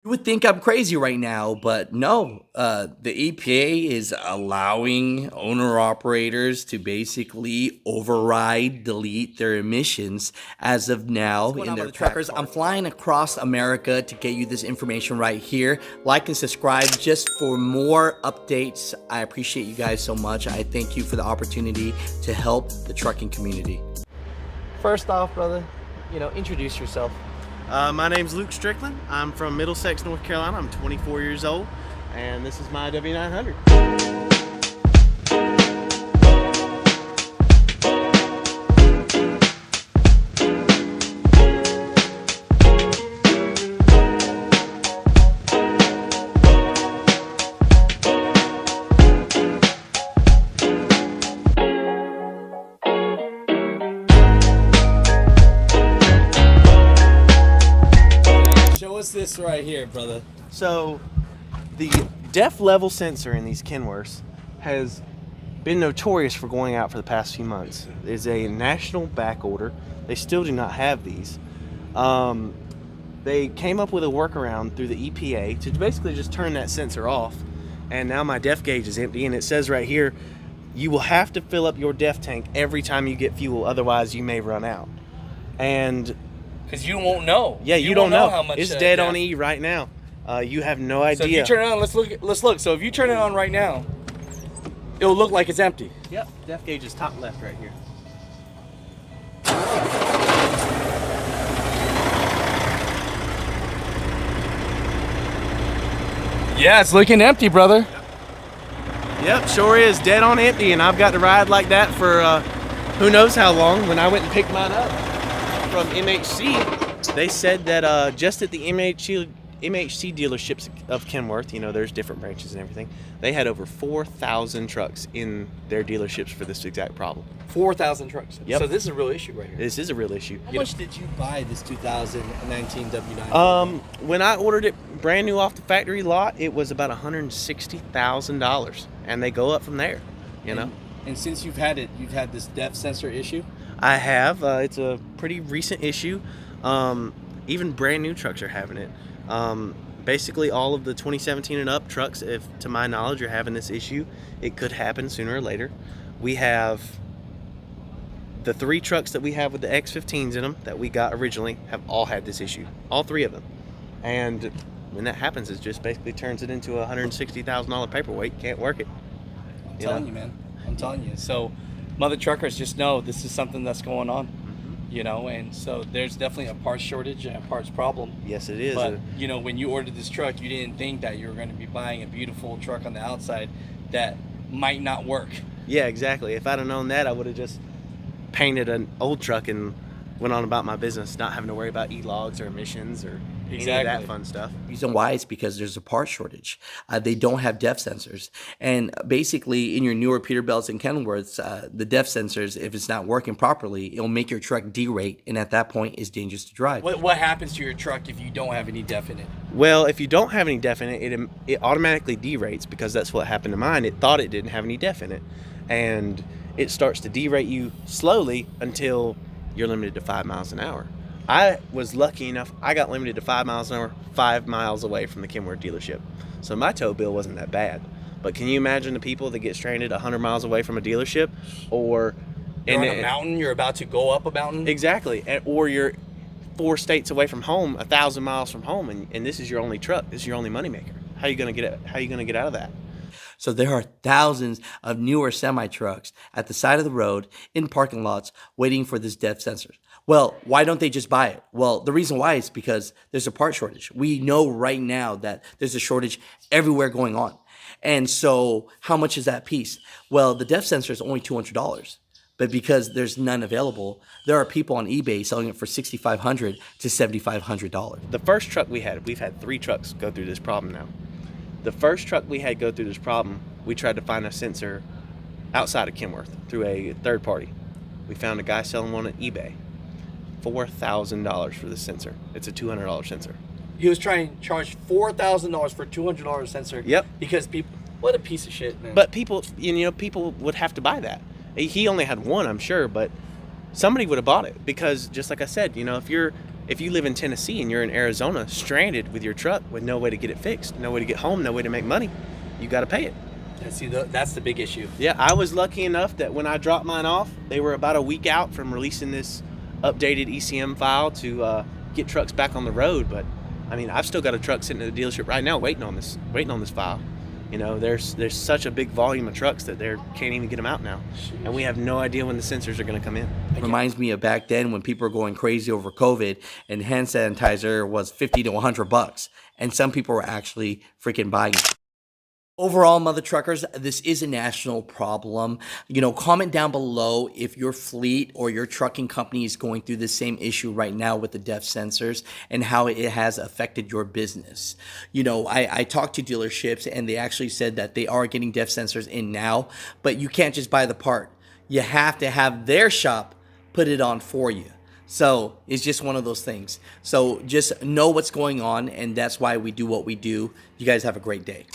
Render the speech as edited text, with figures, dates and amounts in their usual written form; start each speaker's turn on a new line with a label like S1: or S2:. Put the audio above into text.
S1: You would think I'm crazy right now, but no. The EPA is allowing owner-operators to basically override, delete their emissions as of now in their truckers. I'm flying across America to get you this information right here. Like and subscribe just for more updates. I appreciate you guys so much. I thank you for the opportunity to help the trucking community.
S2: First off, brother, introduce yourself.
S3: My name's Luke Strickland. I'm from Middlesex, North Carolina. I'm 24 years old, and this is my W900.
S2: What's this right here, brother?
S3: So, the def level sensor in these Kenworths has been notorious for going out for the past few months. It's a national back order. They still do not have these. They came up with a workaround through the EPA to basically just turn that sensor off. And now my def gauge is empty, and it says right here, you will have to fill up your def tank every time you get fuel, otherwise you may run out. And
S2: because you won't know.
S3: yeah, you don't know
S2: how much
S3: it's dead on E right now. You have no idea.
S2: So if you turn it on, let's look. So if you turn it on right now, it'll look like it's empty.
S3: Yep, def gauge is top left right here.
S2: Yeah, it's looking empty, brother.
S3: Yep, sure is dead on empty, and I've got to ride like that for who knows how long. When I went and picked mine up from MHC, they said that just at the MHC dealerships of Kenworth, there's different branches and everything, they had over 4,000 trucks in their dealerships for this exact problem.
S2: 4,000 trucks.
S3: Yep.
S2: So this is a real issue right here.
S3: This is a real issue.
S2: How much did you buy this 2019 W9?
S3: When I ordered it brand new off the factory lot, it was about $160,000, and they go up from there.
S2: And since you've had this depth sensor issue?
S3: I have. It's a pretty recent issue. Even brand new trucks are having it. Basically, all of the 2017 and up trucks, if to my knowledge, are having this issue. It could happen sooner or later. We have the 3 trucks that we have with the X15s in them that we got originally have all had this issue. All 3 of them. And when that happens, it just basically turns it into a $160,000 paperweight. Can't work it.
S2: I'm telling you, man. I'm telling you. So, mother truckers, just know this is something that's going on. And so there's definitely a parts shortage and a parts problem.
S3: Yes, it is.
S2: But, when you ordered this truck, you didn't think that you were going to be buying a beautiful truck on the outside that might not work.
S3: Yeah, exactly. If I'd have known that, I would have just painted an old truck and went on about my business, not having to worry about e-logs or emissions or any of that fun stuff.
S1: The reason why is because there's a part shortage. They don't have depth sensors. And basically, in your newer Peterbilts and Kenworths, the depth sensors, if it's not working properly, it'll make your truck derate, and at that point, it's dangerous to drive.
S2: What happens to your truck if you don't have any def in it?
S3: Well, if you don't have any def in it, it automatically derates, because that's what happened to mine. It thought it didn't have any def in it. And it starts to derate you slowly until you're limited to 5 miles an hour. I was lucky enough, I got limited to 5 miles an hour, 5 miles away from the Kenworth dealership. So my tow bill wasn't that bad. But can you imagine the people that get stranded 100 miles away from a dealership? Or
S2: you're on a mountain, you're about to go up a mountain?
S3: Exactly. Or you're 4 states away from home, 1,000 miles from home, and this is your only truck. This is your only moneymaker. How are you going to get out of that?
S1: So there are thousands of newer semi-trucks at the side of the road in parking lots waiting for this depth sensor. Well, why don't they just buy it? Well, the reason why is because there's a part shortage. We know right now that there's a shortage everywhere going on. And so how much is that piece? Well, the depth sensor is only $200. But because there's none available, there are people on eBay selling it for $6,500 to $7,500.
S3: The first truck we've had 3 trucks go through this problem now. The first truck we had go through this problem, we tried to find a sensor outside of Kenworth through a third party. We found a guy selling one on eBay. $4,000 for this sensor. It's a $200 sensor.
S2: He was trying to charge $4,000 for a $200 sensor.
S3: Yep.
S2: Because people, what a piece of shit, man.
S3: But people would have to buy that. He only had one, I'm sure, but somebody would have bought it, because just like I said, if you're if you live in Tennessee and you're in Arizona, stranded with your truck with no way to get it fixed, no way to get home, no way to make money, you got to pay it.
S2: And see, that's the big issue.
S3: Yeah, I was lucky enough that when I dropped mine off, they were about a week out from releasing this updated ECM file to get trucks back on the road. But I mean, I've still got a truck sitting at the dealership right now waiting on this file. You know, there's such a big volume of trucks that they can't even get them out now, and we have no idea when the sensors are going to come in.
S1: Reminds me of back then when people were going crazy over COVID and hand sanitizer was $50 to $100, and some people were actually freaking buying it. Overall, mother truckers, this is a national problem. You know, comment down below if your fleet or your trucking company is going through the same issue right now with the depth sensors and how it has affected your business. You know, I talked to dealerships and they actually said that they are getting depth sensors in now, but you can't just buy the part. You have to have their shop put it on for you. So it's just one of those things. So just know what's going on, and that's why we do what we do. You guys have a great day.